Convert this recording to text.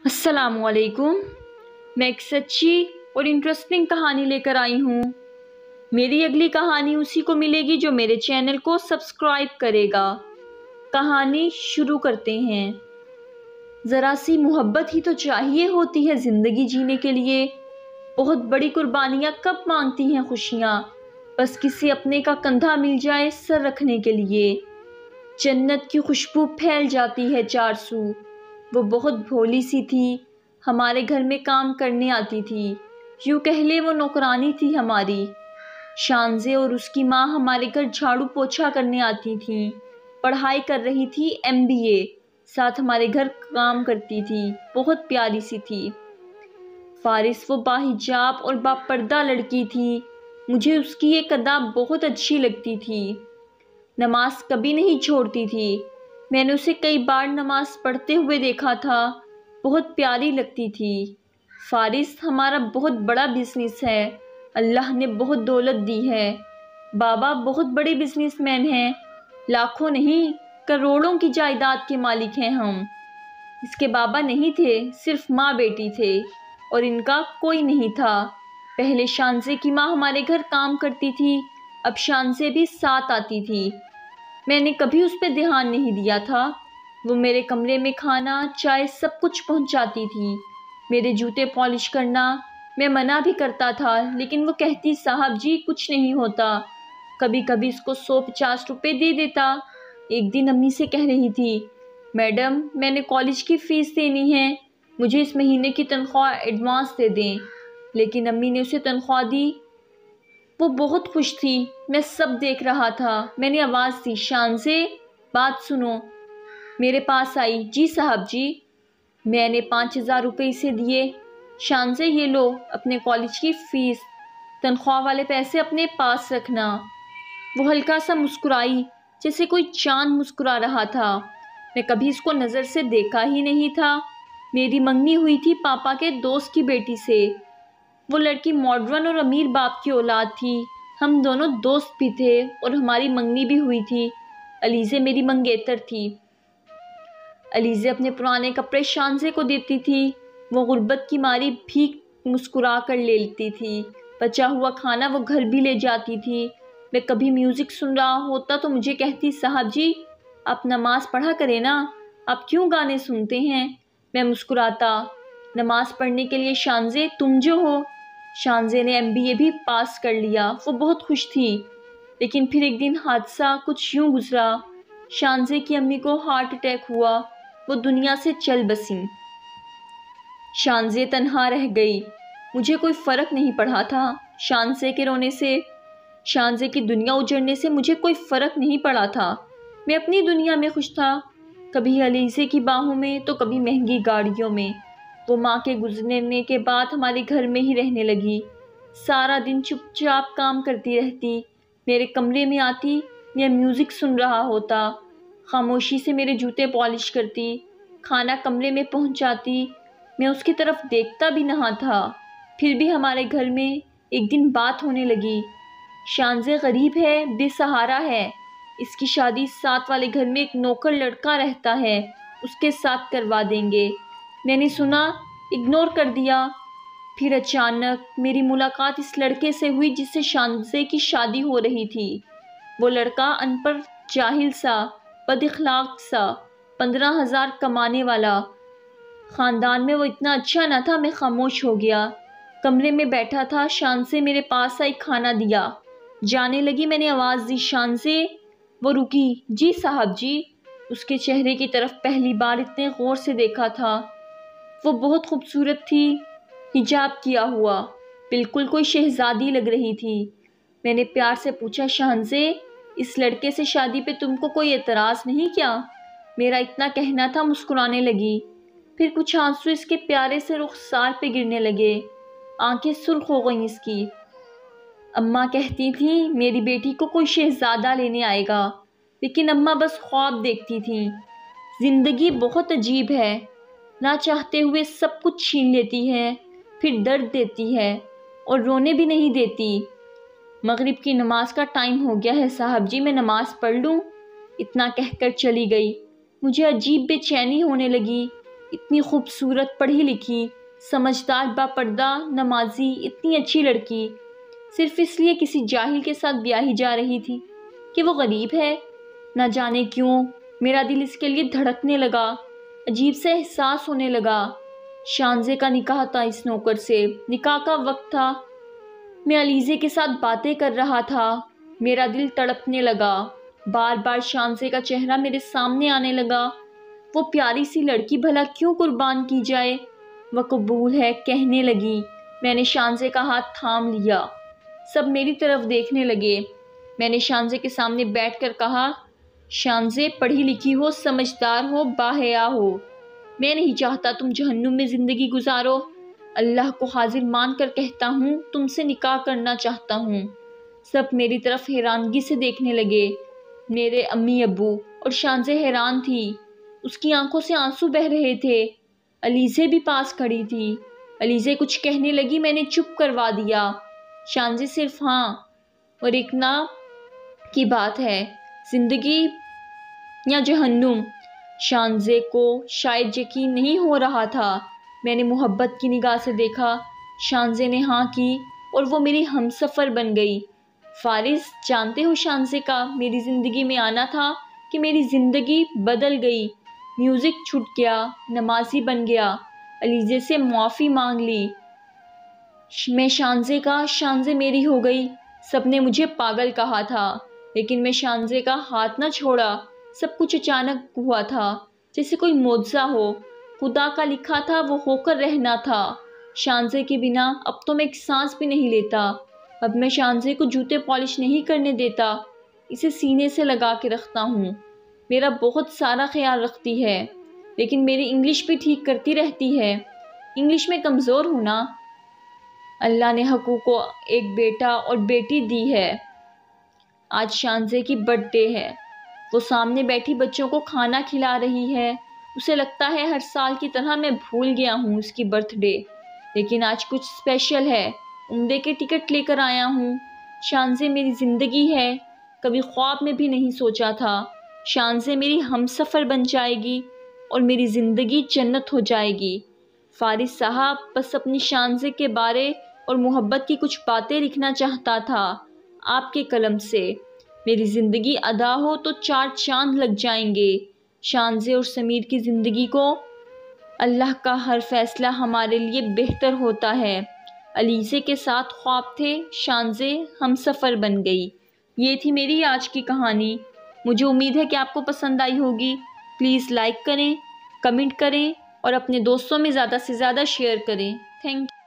अस्सलाम वालेकुम। मैं एक सच्ची और इंटरेस्टिंग कहानी लेकर आई हूँ। मेरी अगली कहानी उसी को मिलेगी जो मेरे चैनल को सब्सक्राइब करेगा। कहानी शुरू करते हैं। ज़रा सी मोहब्बत ही तो चाहिए होती है ज़िंदगी जीने के लिए। बहुत बड़ी कुर्बानियाँ कब मांगती हैं खुशियाँ, बस किसी अपने का कंधा मिल जाए सर रखने के लिए। जन्नत की खुशबू फैल जाती है चार सू। वो बहुत भोली सी थी, हमारे घर में काम करने आती थी, यूँ कह ले वो नौकरानी थी हमारी। शानज़े और उसकी माँ हमारे घर झाड़ू पोछा करने आती थीं। पढ़ाई कर रही थी MBA, साथ हमारे घर काम करती थी। बहुत प्यारी सी थी। फारिस वो बाहिजाब और बापर्दा लड़की थी। मुझे उसकी ये अदा बहुत अच्छी लगती थी। नमाज कभी नहीं छोड़ती थी। मैंने उसे कई बार नमाज पढ़ते हुए देखा था। बहुत प्यारी लगती थी। फारिस हमारा बहुत बड़ा बिजनेस है। अल्लाह ने बहुत दौलत दी है। बाबा बहुत बड़े बिजनेसमैन हैं। लाखों नहीं करोड़ों की जायदाद के मालिक हैं हम। इसके बाबा नहीं थे, सिर्फ माँ बेटी थे और इनका कोई नहीं था। पहले शानज़े की माँ हमारे घर काम करती थी, अब शानज़े भी साथ आती थी। मैंने कभी उस पर ध्यान नहीं दिया था। वो मेरे कमरे में खाना चाय सब कुछ पहुंचाती थी। मेरे जूते पॉलिश करना मैं मना भी करता था, लेकिन वो कहती साहब जी कुछ नहीं होता। कभी कभी इसको 150 रुपये दे देता। एक दिन अम्मी से कह रही थी, मैडम मैंने कॉलेज की फ़ीस देनी है, मुझे इस महीने की तनख्वाह एडवांस दे दें। लेकिन अम्मी ने उसे तनख्वाह दी। वो बहुत खुश थी, मैं सब देख रहा था। मैंने आवाज़ दी, शानज़े बात सुनो। मेरे पास आई, जी साहब जी। मैंने 5000 रुपये इसे दिए। शानज़े ये लो अपने कॉलेज की फ़ीस, तनख्वाह वाले पैसे अपने पास रखना। वो हल्का सा मुस्कुराई, जैसे कोई चांद मुस्कुरा रहा था। मैं कभी इसको नज़र से देखा ही नहीं था। मेरी मंगनी हुई थी पापा के दोस्त की बेटी से। वो लड़की मॉडर्न और अमीर बाप की औलाद थी। हम दोनों दोस्त भी थे और हमारी मंगनी भी हुई थी। अलीज़े मेरी मंगेतर थी। अलीज़े अपने पुराने कपड़े शानज़े को देती थी। वो गुर्बत की मारी भीख मुस्कुरा कर ले लेती थी। बचा हुआ खाना वो घर भी ले जाती थी। मैं कभी म्यूज़िक सुन रहा होता तो मुझे कहती, साहब जी आप नमाज़ पढ़ा करें ना, आप क्यों गाने सुनते हैं। मैं मुस्कुराता, नमाज़ पढ़ने के लिए शानज़े तुम जो हो। शानज़े ने MBA भी पास कर लिया। वो बहुत खुश थी। लेकिन फिर एक दिन हादसा कुछ यूँ गुजरा। शानज़े की अम्मी को हार्ट अटैक हुआ। वो दुनिया से चल बसी। शानज़े तन्हा रह गई। मुझे कोई फ़र्क नहीं पड़ा था शानज़े के रोने से। शानज़े की दुनिया उजड़ने से मुझे कोई फ़र्क नहीं पड़ा था। मैं अपनी दुनिया में खुश था, कभी अलीज़े की बाहों में तो कभी महंगी गाड़ियों में। वो माँ के गुजरने के बाद हमारे घर में ही रहने लगी। सारा दिन चुपचाप काम करती रहती। मेरे कमरे में आती, मैं म्यूज़िक सुन रहा होता। खामोशी से मेरे जूते पॉलिश करती। खाना कमरे में पहुंचाती। मैं उसकी तरफ देखता भी नहा था। फिर भी हमारे घर में एक दिन बात होने लगी। शानज़े गरीब है, बेसहारा है। इसकी शादी साथ वाले घर में एक नौकर लड़का रहता है, उसके साथ करवा देंगे। मैंने सुना, इग्नोर कर दिया। फिर अचानक मेरी मुलाकात इस लड़के से हुई जिससे शानज़े की शादी हो रही थी। वो लड़का अनपढ़ जाहिल सा, बदअखलाक सा, 15,000 कमाने वाला। ख़ानदान में वो इतना अच्छा न था। मैं खामोश हो गया। कमरे में बैठा था, शानज़े मेरे पास आई, खाना दिया। जाने लगी, मैंने आवाज़ दी, शानज़े। वो रुकी, जी साहब जी। उसके चेहरे की तरफ पहली बार इतने गौर से देखा था। वो बहुत खूबसूरत थी, हिजाब किया हुआ, बिल्कुल कोई शहज़ादी लग रही थी। मैंने प्यार से पूछा, शानज़े इस लड़के से शादी पे तुमको कोई एतराज़ नहीं क्या। मेरा इतना कहना था। मुस्कुराने लगी। फिर कुछ आंसू इसके प्यारे से रुखसार पे गिरने लगे। आंखें सुर्ख हो गईं इसकी। अम्मा कहती थी मेरी बेटी को कोई शहज़ादा लेने आएगा, लेकिन अम्मा बस ख्वाब देखती थी। ज़िंदगी बहुत अजीब है, ना चाहते हुए सब कुछ छीन लेती है, फिर दर्द देती है और रोने भी नहीं देती। मगरिब की नमाज का टाइम हो गया है साहब जी, मैं नमाज़ पढ़ लूँ। इतना कहकर चली गई। मुझे अजीब बेचैनी होने लगी। اتنی خوبصورت، پڑھی لکھی، سمجھدار، باپردہ، نمازی، اتنی اچھی لڑکی صرف اس لیے کسی جاہل کے ساتھ بیاہی جا رہی تھی کہ وہ غریب ہے۔ نہ جانے کیوں میرا دل اس کے لیے دھڑکنے لگا، عجیب سے احساس ہونے لگا۔ شانزے کا نکاح تھا اس نوکر سے، نکاح کا وقت تھا، میں علیزے کے ساتھ باتیں کر رہا تھا، میرا دل تڑپنے لگا، بار بار شانزے کا چہرہ میرے سامنے آنے لگا۔ وہ پیاری سی لڑکی بھلا کیوں قربان کی جائے؟ وہ قبول ہے کہنے لگی۔ میں نے شانزے کا ہاتھ تھام لیا، سب میری طرف دیکھنے لگے۔ میں نے شانزے کے سامنے بیٹھ کر کہا، شانزے پڑھی لکھی ہو، سمجھدار ہو، باحیا ہو، میں نہیں چاہتا تم جہنم میں زندگی گزارو، اللہ کو حاضر مان کر کہتا ہوں تم سے نکاح کرنا چاہتا ہوں۔ سب میری طرف حیرانگی سے دیکھنے لگے، میرے امی ابو، اور شانزے حیران تھی، اس کی آنکھوں سے آنسو بہہ رہے تھے۔ علیزے بھی پاس کھڑی تھی، علیزے کچھ کہنے لگی، میں نے چپ کروا دیا۔ شانزے صرف ہاں اور ایک نہ کی بات ہے، زندگی یا جہنم؟ شانزے کو شاید یقین نہیں ہو رہا تھا۔ میں نے محبت کی نگاہ سے دیکھا، شانزے نے ہاں کی اور وہ میری ہمسفر بن گئی۔ فارس، جانتے ہو شانزے کا میری زندگی میں آنا تھا کہ میری زندگی بدل گئی، میوزک چھوٹ گیا، نمازی بن گیا، علیزے سے معافی مانگ لی، میں شانزے کا، شانزے میری ہو گئی۔ سب نے مجھے پاگل کہا تھا، لیکن میں شانزے کا ہاتھ نہ چھوڑا۔ سب کچھ اچانک ہوا تھا، جیسے کوئی معجزہ ہو، خدا کا لکھا تھا وہ ہو کر رہنا تھا۔ شانزے کے بنا اب تو میں ایک سانس بھی نہیں لیتا، اب میں شانزے کو جوتے پالش نہیں کرنے دیتا، اسے سینے سے لگا کے رکھتا ہوں، میرا بہت سارا خیال رکھتی ہے، لیکن میری انگلش بھی ٹھیک کرتی رہتی ہے، انگلش میں کمزور ہوں نا۔ اللہ نے حقوق کو ایک بیٹا اور بیٹی دی ہے۔ آج شانزے کی برتھ ڈے ہے، وہ سامنے بیٹھی بچوں کو کھانا کھلا رہی ہے، اسے لگتا ہے ہر سال کی طرح میں بھول گیا ہوں اس کی برتھ ڈے، لیکن آج کچھ اسپیشل ہے، عمرے کے ٹکٹ لے کر آیا ہوں۔ شانزے میری زندگی ہے، کبھی خواب میں بھی نہیں سوچا تھا، شانزے میری ہمسفر بن جائے گی اور میری زندگی جنت ہو جائے گی۔ فارس صاحب بس اپنی شانزے کے بارے اور محبت کی کچھ باتیں لکھنا چاہتا تھا آپ کے قلم سے، میری زندگی ادا ہو تو 4 چاند لگ جائیں گے۔ شانزے اور سمیر کی زندگی کو اللہ کا ہر فیصلہ ہمارے لیے بہتر ہوتا ہے۔ علیزے کے ساتھ خواب تھے، شانزے ہمسفر بن گئی۔ یہ تھی میری آج کی کہانی، مجھے امید ہے کہ آپ کو پسند آئی ہوگی۔ پلیز لائک کریں، کمنٹ کریں اور اپنے دوستوں میں زیادہ سے زیادہ شیئر کریں۔ Thank you.